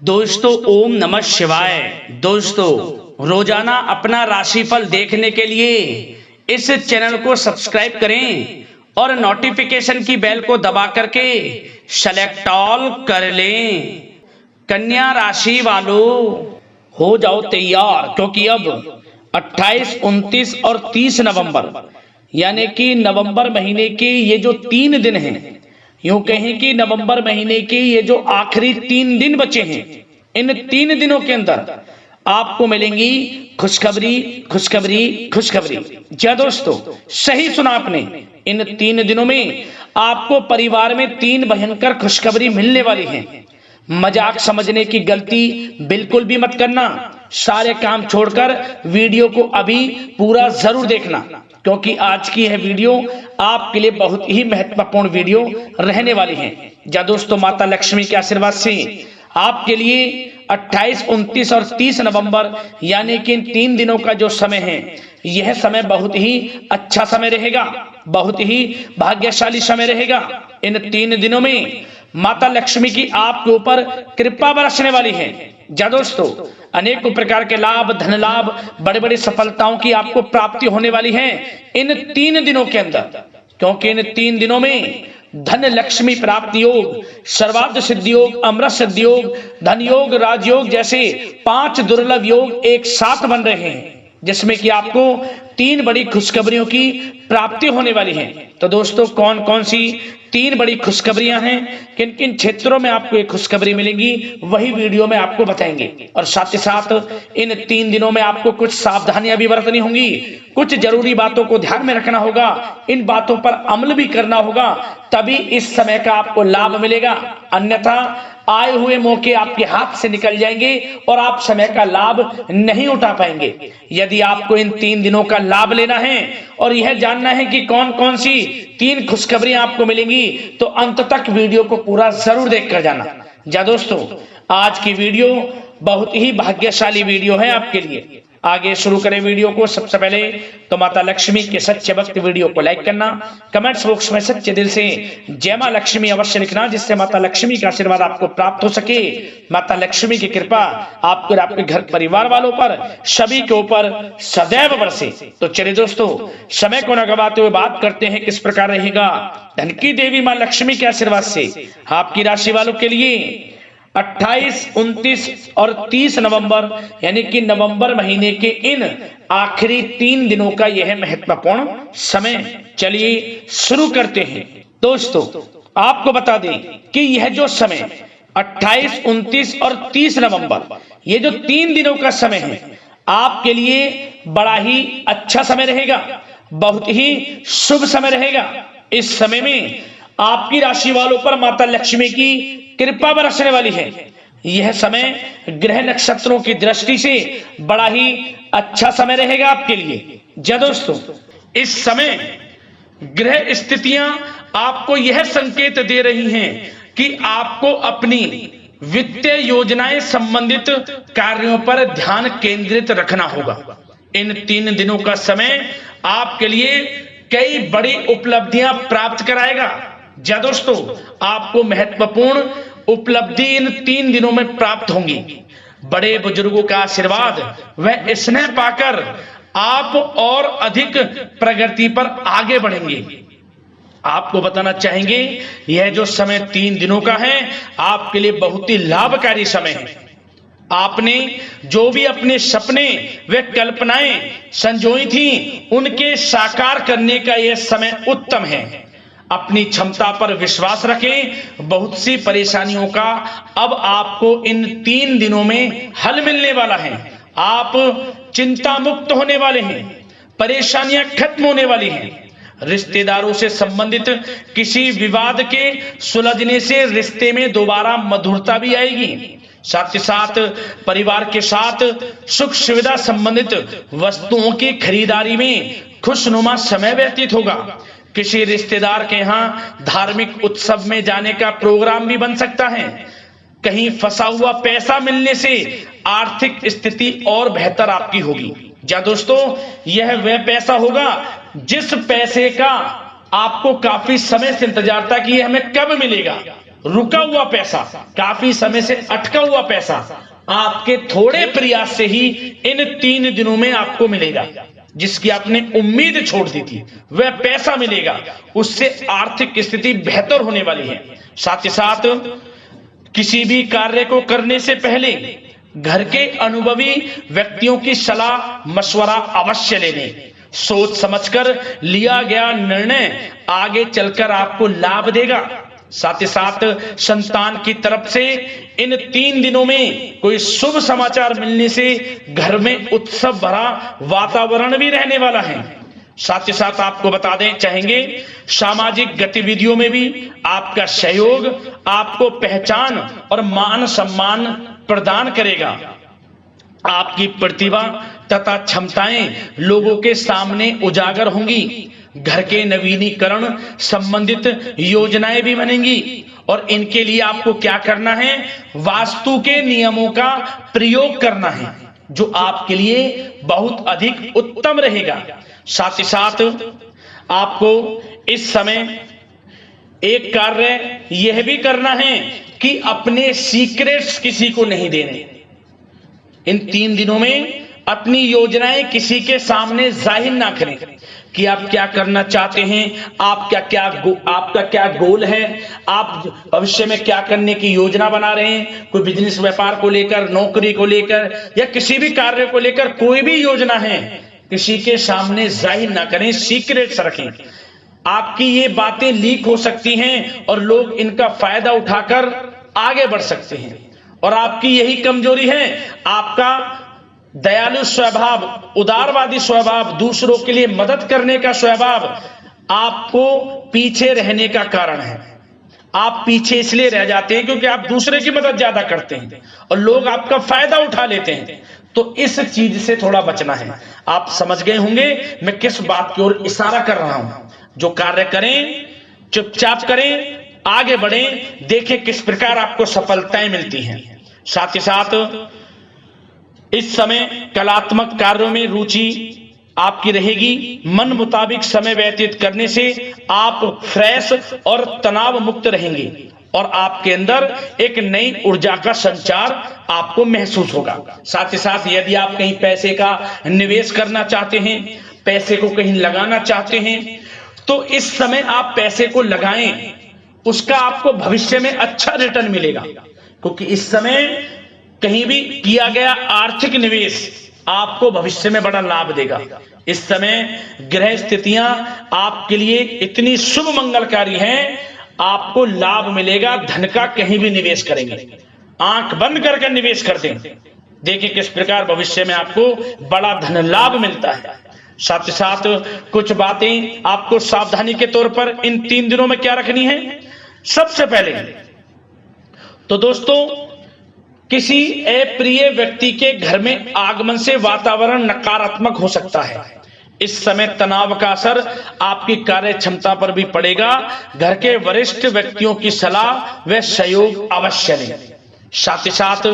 दोस्तों ओम नमः शिवाय। दोस्तों रोजाना अपना राशिफल देखने के लिए इस चैनल को सब्सक्राइब करें और नोटिफिकेशन की बेल को दबा करके सेलेक्ट ऑल कर लें। कन्या राशि वालों हो जाओ तैयार, क्योंकि अब 28, 29 और 30 नवंबर यानी कि नवंबर महीने के ये जो 3 दिन हैं, यूं कहें कि नवंबर महीने के ये जो आखिरी 3 दिन बचे हैं, इन 3 दिनों के अंदर आपको मिलेंगी खुशखबरी खुशखबरी खुशखबरी। जी दोस्तों, सही सुना आपने। इन 3 दिनों में आपको परिवार में 3 भयंकर खुशखबरी मिलने वाली है। मजाक समझने की गलती बिल्कुल भी मत करना। सारे काम छोड़कर वीडियो को अभी पूरा जरूर देखना, क्योंकि आज की यह वीडियो आपके लिए बहुत ही महत्वपूर्ण वीडियो रहने वाली है। जा दोस्तों, माता लक्ष्मी के आशीर्वाद से आपके लिए 28, 29 और 30 नवंबर यानी कि इन 3 दिनों का जो समय है, यह समय बहुत ही अच्छा समय रहेगा, बहुत ही भाग्यशाली समय रहेगा। इन 3 दिनों में माता लक्ष्मी की आपके ऊपर कृपा बरसने वाली है। जा दोस्तों, अनेकों प्रकार के लाभ, धन लाभ, बड़े बड़ी सफलताओं की आपको प्राप्ति होने वाली है इन 3 दिनों के अंदर, क्योंकि इन 3 दिनों में धन लक्ष्मी प्राप्ति योग, सर्वार्थ सिद्धि योग, अमृत सिद्धि योग, धन योग, राजयोग जैसे 5 दुर्लभ योग एक साथ बन रहे हैं, जिसमें कि आपको 3 बड़ी खुशखबरियों की प्राप्ति होने वाली है। तो दोस्तों, कौन कौन सी 3 बड़ी खुशखबरियां हैं, किन किन क्षेत्रों में आपको एक खुशखबरी मिलेगी, वही वीडियो में आपको बताएंगे। और साथ ही साथ इन 3 दिनों में आपको कुछ सावधानियां भी बरतनी होंगी, कुछ जरूरी बातों को ध्यान में रखना होगा, इन बातों पर अमल भी करना होगा, तभी इस समय का आपको लाभ मिलेगा। अन्यथा आए हुए मौके आपके हाथ से निकल जाएंगे और आप समय का लाभ नहीं उठा पाएंगे। यदि आपको इन 3 दिनों का लाभ लेना है और यह जानना है कि कौन कौन सी 3 खुशखबरियां आपको मिलेंगी, तो अंत तक वीडियो को पूरा जरूर देखकर जाना। जा दोस्तों, आज की वीडियो बहुत ही भाग्यशाली वीडियो है आपके लिए। आगे शुरू करें वीडियो को। सबसे पहले तो माता लक्ष्मी के सच्चे भक्त वीडियो को लाइक करना, कमेंट्स बॉक्स में सच्चे दिल से जय मां लक्ष्मी अवश्य लिखना, जिससे माता लक्ष्मी का आशीर्वाद आपको प्राप्त हो सके, माता लक्ष्मी की कृपा आपको और आपके घर परिवार वालों पर सभी के ऊपर सदैव बरसे। तो चलिए दोस्तों, समय को न गवाते हुए बात करते हैं किस प्रकार रहेगा धन की देवी मां लक्ष्मी के आशीर्वाद से आपकी राशि वालों के लिए 28, 29 और 30 नवंबर यानी कि नवंबर महीने के इन आखिरी 3 दिनों का यह महत्वपूर्ण समय। चलिए शुरू करते हैं। दोस्तों, आपको बता दें कि यह जो समय 28, 29 और 30 नवंबर, ये जो 3 दिनों का समय है, आपके लिए बड़ा ही अच्छा समय रहेगा, बहुत ही शुभ समय रहेगा। इस समय में आपकी राशि वालों पर माता लक्ष्मी की कृपा बरसने वाली है। यह समय ग्रह नक्षत्रों की दृष्टि से बड़ा ही अच्छा समय रहेगा आपके लिए। जी दोस्तों, इस समय ग्रह स्थितियां आपको यह संकेत दे रही हैं कि आपको अपनी वित्तीय योजनाएं संबंधित कार्यों पर ध्यान केंद्रित रखना होगा। इन 3 दिनों का समय आपके लिए कई बड़ी उपलब्धियां प्राप्त कराएगा। जी दोस्तों, आपको महत्वपूर्ण उपलब्धि इन 3 दिनों में प्राप्त होंगी। बड़े बुजुर्गों का आशीर्वाद व स्नेह पाकर आप और अधिक प्रगति पर आगे बढ़ेंगे। आपको बताना चाहेंगे, यह जो समय 3 दिनों का है, आपके लिए बहुत ही लाभकारी समय है। आपने जो भी अपने सपने व कल्पनाएं संजोई थी, उनके साकार करने का यह समय उत्तम है। अपनी क्षमता पर विश्वास रखें। बहुत सी परेशानियों का अब आपको इन 3 दिनों में हल मिलने वाला है। आप चिंता मुक्त होने वाले हैं, परेशानियां खत्म होने वाली हैं। रिश्तेदारों से संबंधित किसी विवाद के सुलझने से रिश्ते में दोबारा मधुरता भी आएगी। साथ ही साथ परिवार के साथ सुख सुविधा संबंधित वस्तुओं की खरीदारी में खुशनुमा समय व्यतीत होगा। किसी रिश्तेदार के यहाँ धार्मिक उत्सव में जाने का प्रोग्राम भी बन सकता है। कहीं फंसा हुआ पैसा मिलने से आर्थिक स्थिति और बेहतर आपकी होगी। क्या दोस्तों, यह वह पैसा होगा जिस पैसे का आपको काफी समय से इंतजार था कि यह हमें कब मिलेगा। रुका हुआ पैसा, काफी समय से अटका हुआ पैसा आपके थोड़े प्रयास से ही इन 3 दिनों में आपको मिलेगा। जिसकी आपने उम्मीद छोड़ दी थी वह पैसा मिलेगा, उससे आर्थिक स्थिति बेहतर होने वाली है। साथ ही साथ किसी भी कार्य को करने से पहले घर के अनुभवी व्यक्तियों की सलाह मशवरा अवश्य लेने। सोच समझकर लिया गया निर्णय आगे चलकर आपको लाभ देगा। साथ ही साथ संतान की तरफ से इन 3 दिनों में कोई शुभ समाचार मिलने से घर में उत्सव भरा वातावरण भी रहने वाला है। साथ ही साथ आपको बता दें चाहेंगे, सामाजिक गतिविधियों में भी आपका सहयोग आपको पहचान और मान सम्मान प्रदान करेगा। आपकी प्रतिभा तथा क्षमताएं लोगों के सामने उजागर होंगी। घर के नवीनीकरण संबंधित योजनाएं भी बनेंगी और इनके लिए आपको क्या करना है, वास्तु के नियमों का प्रयोग करना है, जो आपके लिए बहुत अधिक उत्तम रहेगा। साथ ही साथ आपको इस समय एक कार्य यह भी करना है कि अपने सीक्रेट्स किसी को नहीं देने। इन 3 दिनों में अपनी योजनाएं किसी के सामने जाहिर ना करें कि आप क्या करना चाहते हैं, आपका क्या गोल है, आप भविष्य में क्या करने की योजना बना रहे हैं। कोई बिजनेस व्यापार को लेकर, नौकरी को लेकर या किसी भी कार्य को लेकर कोई भी योजना है, किसी के सामने जाहिर ना करें, सीक्रेट्स रखें। आपकी ये बातें लीक हो सकती हैं और लोग इनका फायदा उठाकर आगे बढ़ सकते हैं। और आपकी यही कमजोरी है, आपका दयालु स्वभाव, उदारवादी स्वभाव, दूसरों के लिए मदद करने का स्वभाव आपको पीछे रहने का कारण है। आप पीछे इसलिए रह जाते हैं क्योंकि आप दूसरे की मदद ज्यादा करते हैं और लोग आपका फायदा उठा लेते हैं। तो इस चीज से थोड़ा बचना है। आप समझ गए होंगे मैं किस बात की ओर इशारा कर रहा हूं। जो कार्य करें चुपचाप करें, आगे बढ़ें, देखें किस प्रकार आपको सफलताएं मिलती हैं। साथ ही साथ इस समय कलात्मक कार्यों में रुचि आपकी रहेगी। मन मुताबिक समय व्यतीत करने से आप फ्रेश और तनाव मुक्त रहेंगे और आपके अंदर एक नई ऊर्जा का संचार आपको महसूस होगा। साथ ही साथ यदि आप कहीं पैसे का निवेश करना चाहते हैं, पैसे को कहीं लगाना चाहते हैं, तो इस समय आप पैसे को लगाएं, उसका आपको भविष्य में अच्छा रिटर्न मिलेगा। क्योंकि इस समय कहीं भी किया गया आर्थिक निवेश आपको भविष्य में बड़ा लाभ देगा। इस समय ग्रह स्थितियां आपके लिए इतनी शुभ मंगलकारी हैं, आपको लाभ मिलेगा। धन का कहीं भी निवेश करेंगे, आंख बंद करके निवेश कर दें, देखिए किस प्रकार भविष्य में आपको बड़ा धन लाभ मिलता है। साथ ही साथ कुछ बातें आपको सावधानी के तौर पर इन 3 दिनों में क्या रखनी है। सबसे पहले तो दोस्तों, किसी अप्रिय व्यक्ति के घर में आगमन से वातावरण नकारात्मक हो सकता है। इस समय तनाव का असर आपकी कार्य क्षमता पर भी पड़ेगा। घर के वरिष्ठ व्यक्तियों की सलाह व सहयोग अवश्य लें। साथ ही साथ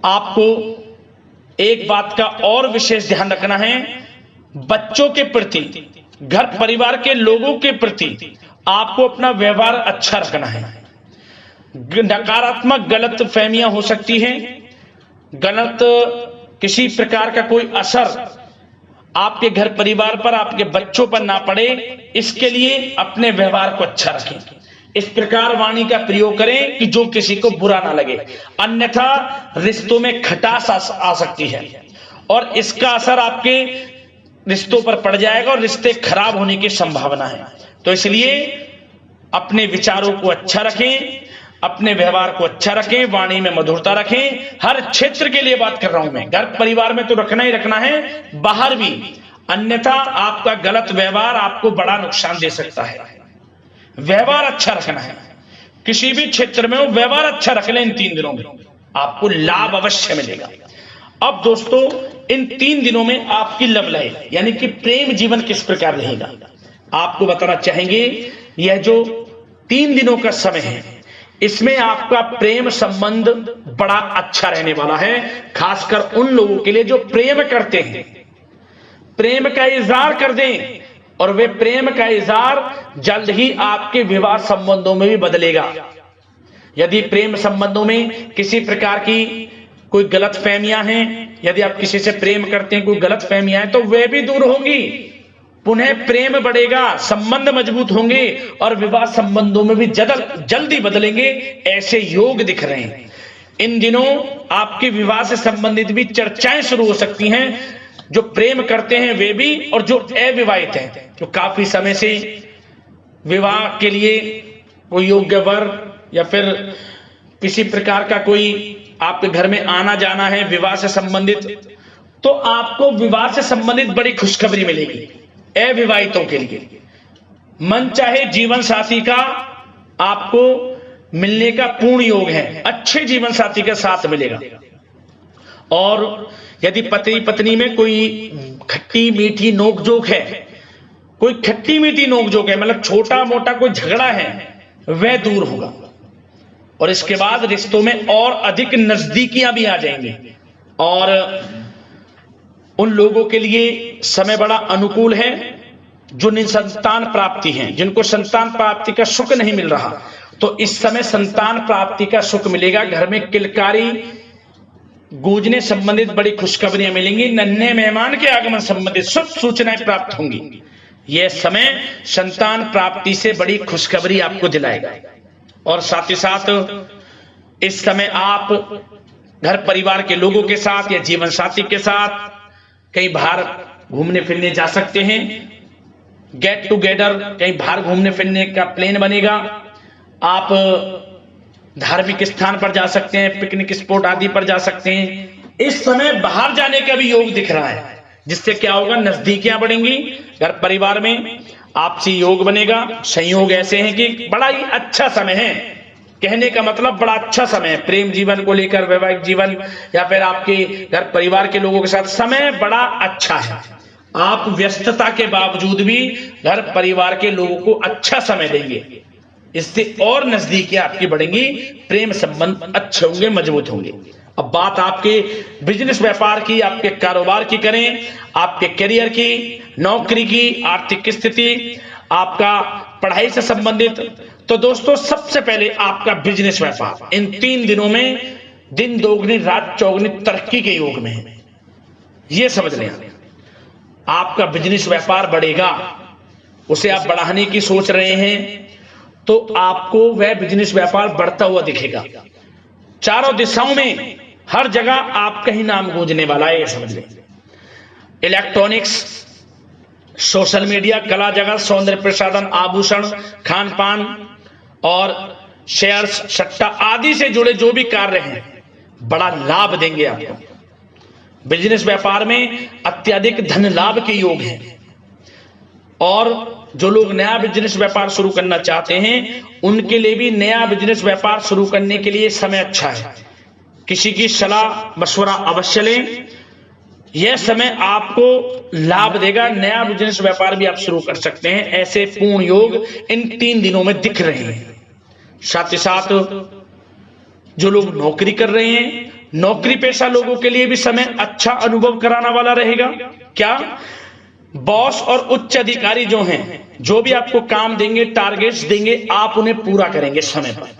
आपको एक बात का और विशेष ध्यान रखना है, बच्चों के प्रति, घर परिवार के लोगों के प्रति आपको अपना व्यवहार अच्छा रखना है। नकारात्मक गलत फहमियां हो सकती हैं, गलत किसी प्रकार का कोई असर आपके घर परिवार पर, आपके बच्चों पर ना पड़े, इसके लिए अपने व्यवहार को अच्छा रखें। इस प्रकार वाणी का प्रयोग करें कि जो किसी को बुरा ना लगे, अन्यथा रिश्तों में खटास आ सकती है और इसका असर आपके रिश्तों पर पड़ जाएगा और रिश्ते खराब होने की संभावना है। तो इसलिए अपने विचारों को अच्छा रखें, अपने व्यवहार को अच्छा रखें, वाणी में मधुरता रखें। हर क्षेत्र के लिए बात कर रहा हूं मैं, घर परिवार में तो रखना ही रखना है, बाहर भी, अन्यथा आपका गलत व्यवहार आपको बड़ा नुकसान दे सकता है। व्यवहार अच्छा रखना है, किसी भी क्षेत्र में हो व्यवहार अच्छा रख लें। इन 3 दिनों में आपको लाभ अवश्य मिलेगा। अब दोस्तों, इन 3 दिनों में आपकी लव लाइफ यानी कि प्रेम जीवन किस प्रकार रहेगा, आपको बताना चाहेंगे। यह जो 3 दिनों का समय है, इसमें आपका प्रेम संबंध बड़ा अच्छा रहने वाला है। खासकर उन लोगों के लिए जो प्रेम करते हैं, प्रेम का इजहार कर दें, और वे प्रेम का इजहार जल्द ही आपके विवाह संबंधों में भी बदलेगा। यदि प्रेम संबंधों में किसी प्रकार की कोई गलत फहमियां हैं, यदि आप किसी से प्रेम करते हैं, कोई गलत फहमियां हैं, तो वे भी दूर होंगी, पुनः प्रेम बढ़ेगा, संबंध मजबूत होंगे और विवाह संबंधों में भी जल्दी बदलेंगे, ऐसे योग दिख रहे हैं। इन दिनों आपके विवाह से संबंधित भी चर्चाएं शुरू हो सकती हैं, जो प्रेम करते हैं वे भी और जो अविवाहित हैं, जो काफी समय से विवाह के लिए कोई योग्य वर या फिर किसी प्रकार का कोई आपके घर में आना जाना है विवाह से संबंधित, तो आपको विवाह से संबंधित बड़ी खुशखबरी मिलेगी। अविवाहितों के लिए मन चाहे जीवन साथी का आपको मिलने का पूर्ण योग है, अच्छे जीवन साथी के साथ मिलेगा। और यदि पति पत्नी में कोई खट्टी मीठी नोकझोंक है, कोई खट्टी मीठी नोकझोंक है, मतलब छोटा मोटा कोई झगड़ा है, वह दूर होगा और इसके बाद रिश्तों में और अधिक नजदीकियां भी आ जाएंगी। और उन लोगों के लिए समय बड़ा अनुकूल है जो निसंतान प्राप्ति हैं, जिनको संतान प्राप्ति का सुख नहीं मिल रहा, तो इस समय संतान प्राप्ति का सुख मिलेगा। घर में किलकारी गूंजने संबंधित बड़ी खुशखबरियां मिलेंगी। नन्हे मेहमान के आगमन संबंधित शुभ सूचनाएं प्राप्त होंगी। यह समय संतान प्राप्ति से बड़ी खुशखबरी आपको दिलाएगा। और साथ ही साथ इस समय आप घर परिवार के लोगों के साथ या जीवन साथी के साथ कहीं बाहर घूमने फिरने जा सकते हैं। गेट टुगेदर, कहीं बाहर घूमने फिरने का प्लान बनेगा। आप धार्मिक स्थान पर जा सकते हैं, पिकनिक स्पॉट आदि पर जा सकते हैं। इस समय बाहर जाने का भी योग दिख रहा है, जिससे क्या होगा, नजदीकियां बढ़ेंगी, घर परिवार में आपसी योग बनेगा। संयोग ऐसे हैं कि बड़ा ही अच्छा समय है, कहने का मतलब बड़ा अच्छा समय है। प्रेम जीवन को लेकर, वैवाहिक जीवन या फिर आपके घर परिवार के लोगों के साथ समय बड़ा अच्छा है। आप व्यस्तता के बावजूद भी घर परिवार के लोगों को अच्छा समय देंगे, इससे और नजदीकियां आपकी बढ़ेंगी, प्रेम संबंध अच्छे होंगे, मजबूत होंगे। अब बात आपके बिजनेस व्यापार की, आपके कारोबार की करें, आपके करियर की, नौकरी की, आर्थिक स्थिति, आपका पढ़ाई से संबंधित, तो दोस्तों सबसे पहले आपका बिजनेस व्यापार इन 3 दिनों में दिन दोगुनी रात चौगुनी तरक्की के योग में है। यह समझ लें, आपका बिजनेस व्यापार बढ़ेगा, उसे आप बढ़ाने की सोच रहे हैं, तो आपको वह बिजनेस व्यापार बढ़ता हुआ दिखेगा। चारों दिशाओं में हर जगह आपका ही नाम गूंजने वाला है, यह समझ लें। इलेक्ट्रॉनिक्स, सोशल मीडिया, कला जगत, सौंदर्य प्रसाधन, आभूषण, खान पान और शेयर्स, सट्टा आदि से जुड़े जो भी कार्य हैं, बड़ा लाभ देंगे आपको। बिजनेस व्यापार में अत्यधिक धन लाभ के योग हैं। और जो लोग नया बिजनेस व्यापार शुरू करना चाहते हैं, उनके लिए भी नया बिजनेस व्यापार शुरू करने के लिए समय अच्छा है। किसी की सलाह मशवरा अवश्य लें, यह समय आपको लाभ देगा। नया बिजनेस व्यापार भी आप शुरू कर सकते हैं। ऐसे पूर्ण योग इन 3 दिनों में दिख रहे हैं। साथ ही साथ जो लोग नौकरी कर रहे हैं, नौकरी पेशा लोगों के लिए भी समय अच्छा अनुभव कराने वाला रहेगा। क्या बॉस और उच्च अधिकारी जो हैं, जो भी आपको काम देंगे, टारगेट्स देंगे, आप उन्हें पूरा करेंगे समय पर।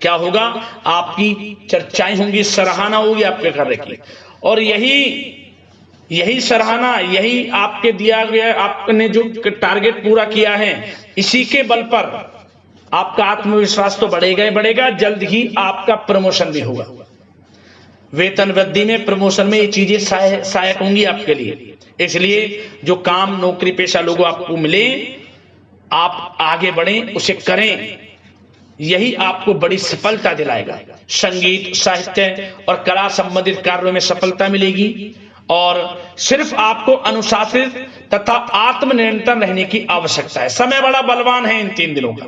क्या होगा, आपकी चर्चाएं होंगी, सराहना होगी आपके कार्य की, और यही सराहना, यही आपके दिया गया, आपने जो टारगेट पूरा किया है, इसी के बल पर आपका आत्मविश्वास तो बढ़ेगा ही बढ़ेगा। जल्द ही आपका प्रमोशन भी होगा। वेतन वृद्धि में, प्रमोशन में ये चीजें सहायक होंगी आपके लिए। इसलिए जो काम नौकरी पेशा लोगों आपको मिले, आप आगे बढ़ें, उसे करें, यही आपको बड़ी सफलता दिलाएगा। संगीत, साहित्य और कला संबंधित कार्यों में सफलता मिलेगी। और सिर्फ आपको अनुशासित तथा आत्मनियंत्रण रहने की आवश्यकता है। समय बड़ा बलवान है इन 3 दिनों का।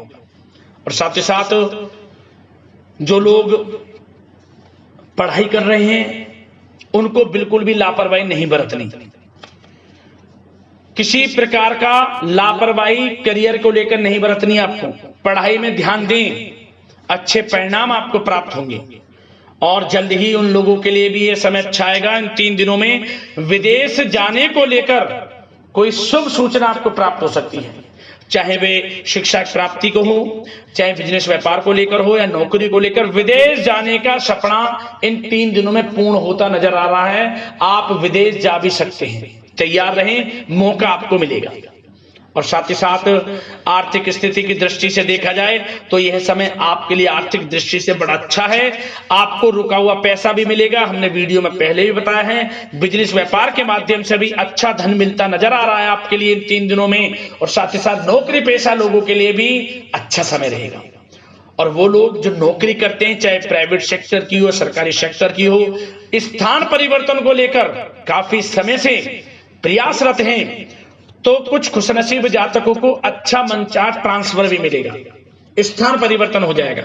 और साथ ही साथ जो लोग पढ़ाई कर रहे हैं, उनको बिल्कुल भी लापरवाही नहीं बरतनी। किसी प्रकार का लापरवाही करियर को लेकर नहीं बरतनी। आपको पढ़ाई में ध्यान दें, अच्छे परिणाम आपको प्राप्त होंगे। और जल्द ही उन लोगों के लिए भी यह समय अच्छा आएगा। इन 3 दिनों में विदेश जाने को लेकर कोई शुभ सूचना आपको प्राप्त हो सकती है, चाहे वे शिक्षा प्राप्ति को हो, चाहे बिजनेस व्यापार को लेकर हो या नौकरी को लेकर। विदेश जाने का सपना इन 3 दिनों में पूर्ण होता नजर आ रहा है। आप विदेश जा भी सकते हैं, तैयार रहें, मौका आपको मिलेगा। और साथ ही साथ आर्थिक स्थिति की दृष्टि से देखा जाए तो यह समय आपके लिए आर्थिक दृष्टि से बड़ा अच्छा है। आपको रुका हुआ पैसा भी मिलेगा, हमने वीडियो में पहले भी बताया है। बिजनेस व्यापार के माध्यम से भी अच्छा धन मिलता नजर आ रहा है आपके लिए इन 3 दिनों में। और साथ ही साथ नौकरी पेशा लोगों के लिए भी अच्छा समय रहेगा। और वो लोग जो नौकरी करते हैं, चाहे प्राइवेट सेक्टर की हो, सरकारी सेक्टर की हो, स्थान परिवर्तन को लेकर काफी समय से प्रयासरत हैं, तो कुछ खुशनसीब जातकों को अच्छा मनचाहा ट्रांसफर भी मिलेगा, स्थान परिवर्तन हो जाएगा।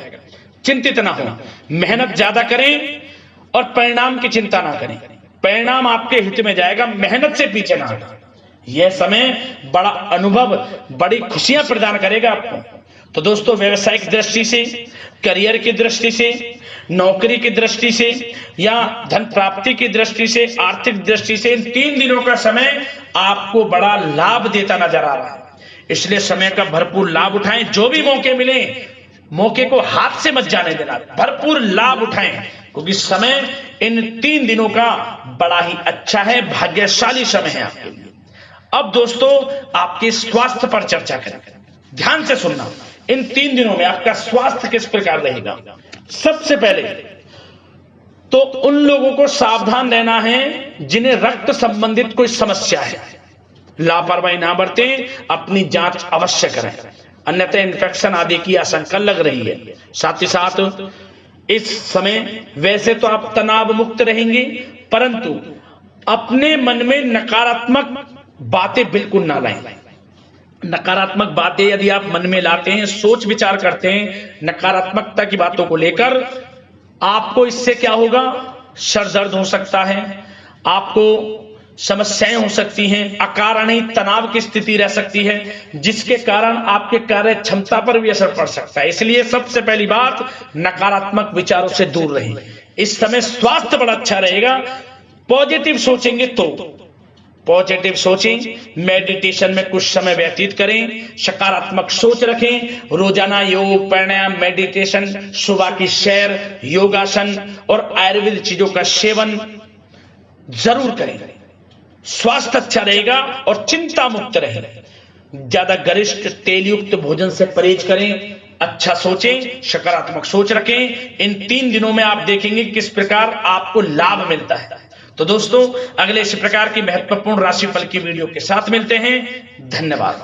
चिंतित ना हो, मेहनत ज्यादा करें और परिणाम की चिंता ना करें। परिणाम आपके हित में जाएगा, मेहनत से पीछे ना हटें। यह समय बड़ा अनुभव, बड़ी खुशियां प्रदान करेगा आपको। तो दोस्तों, व्यवसायिक दृष्टि से, करियर की दृष्टि से, नौकरी की दृष्टि से या धन प्राप्ति की दृष्टि से, आर्थिक दृष्टि से इन 3 दिनों का समय आपको बड़ा लाभ देता नजर आ रहा है। इसलिए समय का भरपूर लाभ उठाएं। जो भी मौके मिले, मौके को हाथ से मत जाने देना, भरपूर लाभ उठाएं, क्योंकि समय इन 3 दिनों का बड़ा ही अच्छा है, भाग्यशाली समय है आपके लिए। अब दोस्तों, आपके स्वास्थ्य पर चर्चा करें। ध्यान से सुनना, इन 3 दिनों में आपका स्वास्थ्य किस प्रकार रहेगा। सबसे पहले तो उन लोगों को सावधान रहना है जिन्हें रक्त संबंधित कोई समस्या है। लापरवाही ना बरतें, अपनी जांच अवश्य करें, अन्यथा इन्फेक्शन आदि की आशंका लग रही है। साथ ही साथ इस समय वैसे तो आप तनाव मुक्त रहेंगे, परंतु अपने मन में नकारात्मक बातें बिल्कुल ना लाएं। नकारात्मक बातें यदि आप मन में लाते हैं, सोच विचार करते हैं नकारात्मकता की बातों को लेकर, आपको इससे क्या होगा, सर दर्द हो सकता है, आपको समस्याएं हो सकती हैं, अकारण ही तनाव की स्थिति रह सकती है, जिसके कारण आपके कार्य क्षमता पर भी असर पड़ सकता है। इसलिए सबसे पहली बात, नकारात्मक विचारों से दूर रहें। इस समय स्वास्थ्य बड़ा अच्छा रहेगा। पॉजिटिव सोचेंगे तो पॉजिटिव सोचें, मेडिटेशन में कुछ समय व्यतीत करें, सकारात्मक सोच रखें, रोजाना योग, प्राणायाम, मेडिटेशन, सुबह की सैर, योगासन और आयुर्वेद चीजों का सेवन जरूर करें। स्वास्थ्य अच्छा रहेगा और चिंता मुक्त रहें। ज्यादा गरिष्ठ तेलयुक्त भोजन से परहेज करें, अच्छा सोचें, सकारात्मक सोच रखें। इन 3 दिनों में आप देखेंगे किस प्रकार आपको लाभ मिलता है। तो दोस्तों, अगले इसी प्रकार की महत्वपूर्ण राशिफल की वीडियो के साथ मिलते हैं। धन्यवाद।